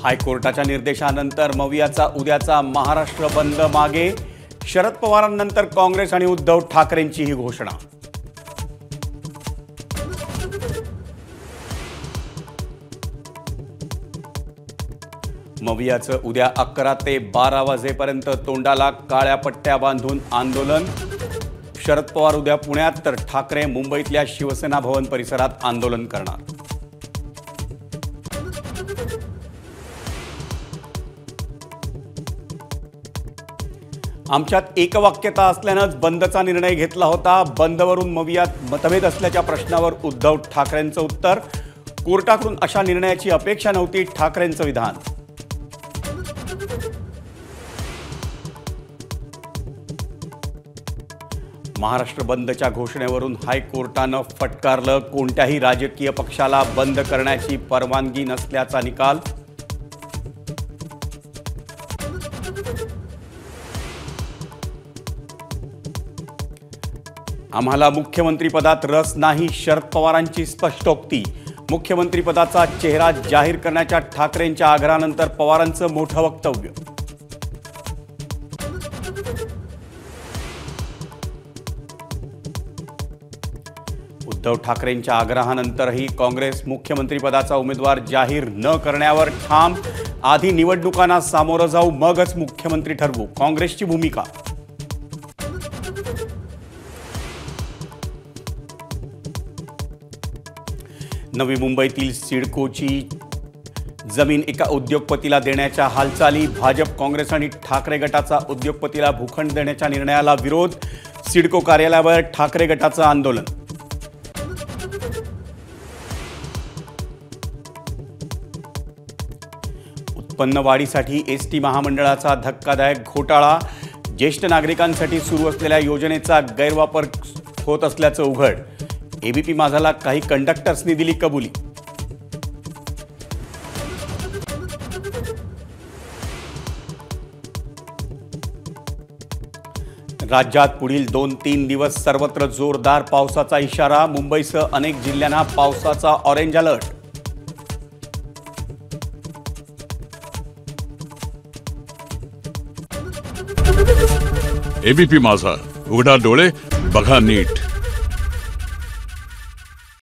हायकोर्टाच्या निर्देशानंतर मवियाचा उद्याचा महाराष्ट्र बंद मागे. शरद पवारांनंतर काँग्रेस आणि उद्धव ठाकरेंची ही घोषणा. मवियाचं उद्या 11 ते 12 वाजेपर्यंत तोंडाला काळ्या पट्ट्या बांधून आंदोलन. शरद पवार उद्या पुण्यात तर ठाकरे मुंबईतल्या शिवसेना भवन परिसरात आंदोलन करणार. आमच्यात एकवाक्यता असल्यानंच बंदचा निर्णय घेतला होता. बंदवरून मवियात मतभेद असल्याच्या प्रश्नावर उद्धव ठाकरेंचं उत्तर. कोर्टाकडून अशा निर्णयाची अपेक्षा नव्हती, ठाकरेंचं विधान. महाराष्ट्र बंदच्या घोषणेवरून हायकोर्टानं फटकारलं. कोणत्याही राजकीय पक्षाला बंद करण्याची परवानगी नसल्याचा निकाल. आम्हाला मुख्यमंत्रीपदात रस नाही, शरद पवारांची स्पष्टोक्ती. मुख्यमंत्रीपदाचा चेहरा जाहीर करण्याच्या ठाकरेंच्या आग्रहानंतर पवारांचं मोठं वक्तव्य. उद्धव ठाकरेंच्या आग्रहानंतरही काँग्रेस मुख्यमंत्रीपदाचा उमेदवार जाहीर न करण्यावर ठाम. आधी निवडणुकांना सामोरं जाऊ, मगच मुख्यमंत्री ठरवू, काँग्रेसची भूमिका. नवी मुंबईतील सिडकोची जमीन एका उद्योगपतीला देण्याच्या हालचाली. भाजप, काँग्रेस आणि ठाकरे गटाचा उद्योगपतीला भूखंड देण्याच्या निर्णयाला विरोध. सिडको कार्यालयावर ठाकरे गटाचं आंदोलन. उत्पन्न वाढीसाठी एसटी महामंडळाचा धक्कादायक घोटाळा. ज्येष्ठ नागरिकांसाठी सुरू असलेल्या योजनेचा गैरवापर होत असल्याचं उघड. एबीपी माझाला काही कंडक्टर्सनी दिली कबुली. राज्यात पुढील 2-3 दिवस सर्वत्र जोरदार पावसाचा इशारा. मुंबईसह अनेक जिल्ह्यांना पावसाचा ऑरेंज अलर्ट. एबीपी माझा, उघडा डोळे बघा नीट.